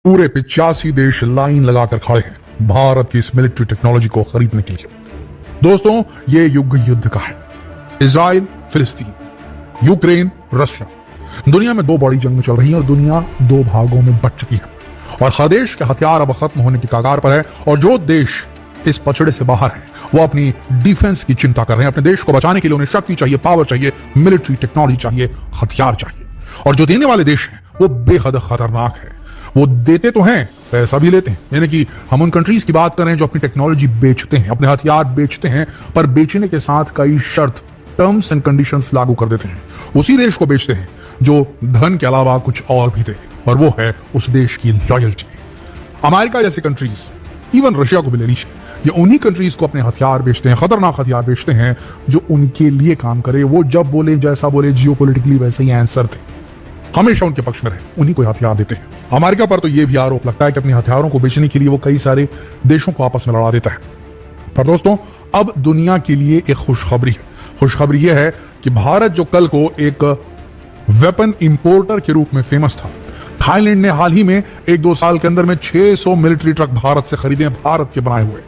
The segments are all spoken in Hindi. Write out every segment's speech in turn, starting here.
पूरे 85 देश लाइन लगाकर खड़े हैं भारत की इस मिलिट्री टेक्नोलॉजी को खरीदने के लिए। दोस्तों, ये युद्ध का है। इजराइल फिलिस्तीन, यूक्रेन रशिया। दुनिया में दो बड़ी जंग चल रही है और दुनिया दो भागों में बंट चुकी है और हर देश के हथियार अब खत्म होने की कगार पर है। और जो देश इस पछड़े से बाहर है वो अपनी डिफेंस की चिंता कर रहे हैं। अपने देश को बचाने के लिए उन्हें शक्ति चाहिए, पावर चाहिए, मिलिट्री टेक्नोलॉजी चाहिए, हथियार चाहिए। और जो देने वाले देश हैं वो बेहद खतरनाक है। वो देते तो हैं, पैसा भी लेते हैं। यानी कि हम उन कंट्रीज की बात कर रहे हैं जो अपनी टेक्नोलॉजी बेचते हैं, अपने हथियार बेचते हैं, पर बेचने के साथ कई शर्त, टर्म्स एंड कंडीशंस लागू कर देते हैं। उसी देश को बेचते हैं जो धन के अलावा कुछ और भी दे, और वो है उस देश की लॉयल्टी। अमेरिका जैसी कंट्रीज, इवन रशिया को भी ले लीजिए, ये उन्हीं कंट्रीज को अपने हथियार बेचते हैं, खतरनाक हथियार बेचते हैं जो उनके लिए काम करे। वो जब बोले, जैसा बोले, जियोपॉलिटिकली वैसे ही आंसर थे, हमेशा उनके पक्ष में रहे, उन्हीं को हथियार देते हैं। अमेरिका पर तो यह भी आरोप लगता है कि अपने हथियारों को बेचने के लिए वो कई सारे देशों को आपस में लड़ा देता है। पर दोस्तों, अब दुनिया के लिए एक खुशखबरी है। खुशखबरी यह है कि भारत जो कल को एक वेपन इंपोर्टर के रूप में फेमस था, थाईलैंड ने हाल ही में 1-2 साल के अंदर में 600 मिलिट्री ट्रक भारत से खरीदे हैं, भारत के बनाए हुए।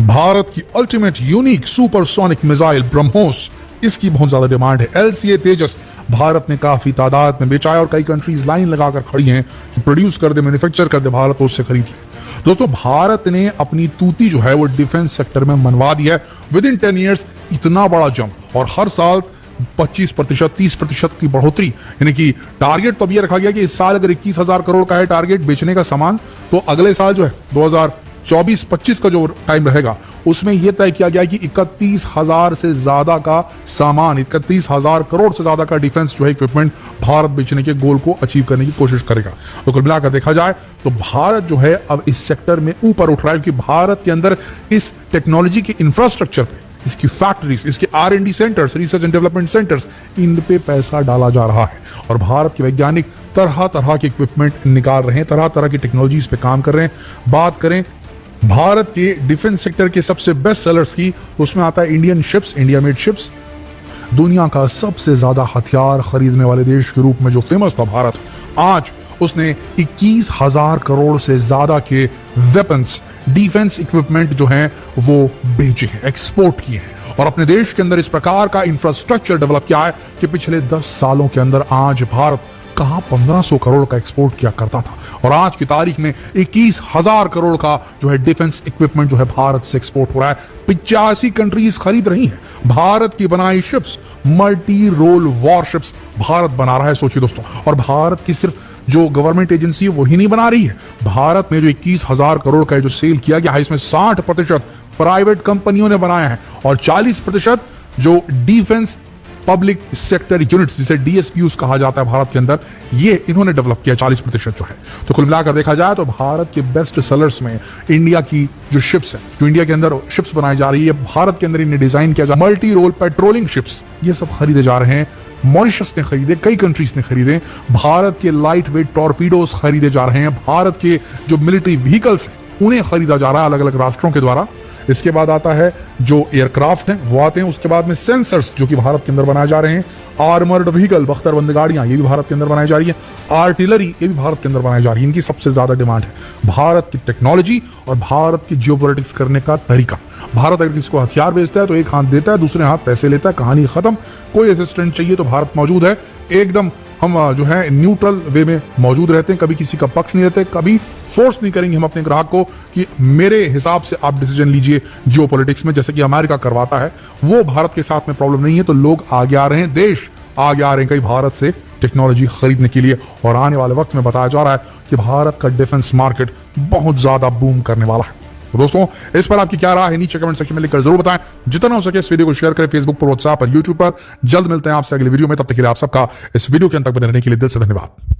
भारत की ultimate unique supersonic missile BrahMos, इसकी बहुत ज्यादा डिमांड है। LCA तेजस भारत ने काफी तादाद में बेचा है और कई कंट्रीज लाइन लगाकर खड़ी हैं कि प्रोड्यूस कर दे, मैन्युफैक्चर कर दे, भारत उससे खरीदिए। दोस्तों, भारत ने अपनी तूती जो है वो डिफेंस सेक्टर में मनवा दी है। विद इन 10 ईयर्स इतना बड़ा जंप, और हर साल 25%, 30% की बढ़ोतरी। यानी कि टारगेट तो अब यह रखा गया कि इस साल अगर 21,000 करोड़ का है टारगेट बेचने का सामान, तो अगले साल जो है 2024-25 का जो टाइम रहेगा उसमें यह तय किया गया कि 31,000 से ज्यादा का सामान, 31,000 करोड़ से ज्यादा का डिफेंस जो है इक्विपमेंट भारत बेचने के गोल को अचीव करने की कोशिश करेगा। तो कुल मिलाकर देखा जाए तो भारत जो है अब इस सेक्टर में ऊपर उठ रहा है, क्योंकि भारत के अंदर इस टेक्नोलॉजी के इंफ्रास्ट्रक्चर पे, इसकी फैक्ट्रीज, इसके R&D centres, research and development centres, इन पे पैसा डाला जा रहा है। और भारत के वैज्ञानिक तरह तरह के इक्विपमेंट निकाल रहे हैं, तरह तरह की टेक्नोलॉजीज पे काम कर रहे हैं। बात करें भारत के डिफेंस सेक्टर के सबसे बेस्ट सेलर्स की, उसमें आता है Indian ships, India made ships. दुनिया का सबसे ज्यादा हथियार खरीदने वाले देश के रूप में जो फेमस था भारत, आज उसने 21,000 करोड़ से ज्यादा के वेपन्स, डिफेंस इक्विपमेंट जो हैं वो बेचे हैं, एक्सपोर्ट किए हैं। और अपने देश के अंदर इस प्रकार का इंफ्रास्ट्रक्चर डेवलप किया है कि पिछले 10 सालों के अंदर आज भारत कहां 1500 करोड़ का एक्सपोर्ट किया करता था, और आज की तारीख में 21,000 करोड़ का जो है डिफेंस इक्विपमेंट जो है भारत से एक्सपोर्ट हो रहा है। 85 कंट्रीज खरीद रही हैं भारत की बनाई शिप्स, मल्टी रोल वॉरशिप्स भारत बना रहा है। सोचिए दोस्तों, और भारत की सिर्फ जो गवर्नमेंट एजेंसी है वही नहीं बना रही है, भारत में जो 21,000 करोड़ का जो सेल किया गया है इसमें 60% प्राइवेट कंपनियों ने बनाया है और 40% जो डिफेंस पब्लिक सेक्टर यूनिट्स, जिसे DSPUs कहा जाता है भारत के अंदर, ये इन्होंने डेवलप किया 40% जो है। तो कुल मिलाकर देखा जाए तो भारत के बेस्ट सेलर्स में इंडिया की जो शिप्स है, जो इंडिया के अंदर शिप्स बनाई जा रही है, भारत के अंदर इन्हें डिजाइन किया जा, मल्टी रोल पेट्रोलिंग शिप्स, ये सब खरीदे जा रहे हैं। मॉरिशस ने खरीदे, कई कंट्रीज ने खरीदे। भारत के लाइट वेट टॉर्पीडोज खरीदे जा रहे हैं। भारत के जो मिलिट्री व्हीकल्स हैं उन्हें खरीदा जा रहा है अलग अलग राष्ट्रों के द्वारा। इसके बाद आता है जो एयरक्राफ्ट हैं वो आते हैं। उसके बाद में सेंसर्स जो कि भारत के अंदर बनाए जा रहे हैं। आर्मर्ड व्हीकल, बख्तरबंद गाड़ियां, ये भी भारत के अंदर बनाई जा रही है। आर्टिलरी, ये भी भारत के अंदर बनाई जा रही है। इनकी सबसे ज्यादा डिमांड है। भारत की टेक्नोलॉजी और भारत की जियोपॉलिटिक्स करने का तरीका। भारत अगर किसी को हथियार बेचता है तो एक हाथ देता है, दूसरे हाथ पैसे लेता है, कहानी खत्म। कोई असिस्टेंट चाहिए तो भारत मौजूद है। एकदम हम जो है न्यूट्रल वे में मौजूद रहते हैं, कभी किसी का पक्ष नहीं रहते, कभी फोर्स नहीं करेंगे हम अपने ग्राहक को कि मेरे हिसाब से आप डिसीजन लीजिए जियोपॉलिटिक्स में, जैसे कि अमेरिका करवाता है। वो भारत के साथ में प्रॉब्लम नहीं है। तो लोग आगे आ रहे हैं, देश आगे आ रहे हैं कई भारत से टेक्नोलॉजी खरीदने के लिए। और आने वाले वक्त में बताया जा रहा है कि भारत का डिफेंस मार्केट बहुत ज्यादा बूम करने वाला है। तो दोस्तों, इस पर आपकी क्या राय है नीचे कमेंट सेक्शन में लिखकर जरूर बताएं। जितना हो सके इस वीडियो को शेयर करें फेसबुक पर, व्हाट्सएप पर, यूट्यूब पर। जल्द मिलते हैं आपसे अगले वीडियो में, तब तक के लिए आप सबका इस वीडियो के अंत तक बने रहने के लिए दिल से धन्यवाद।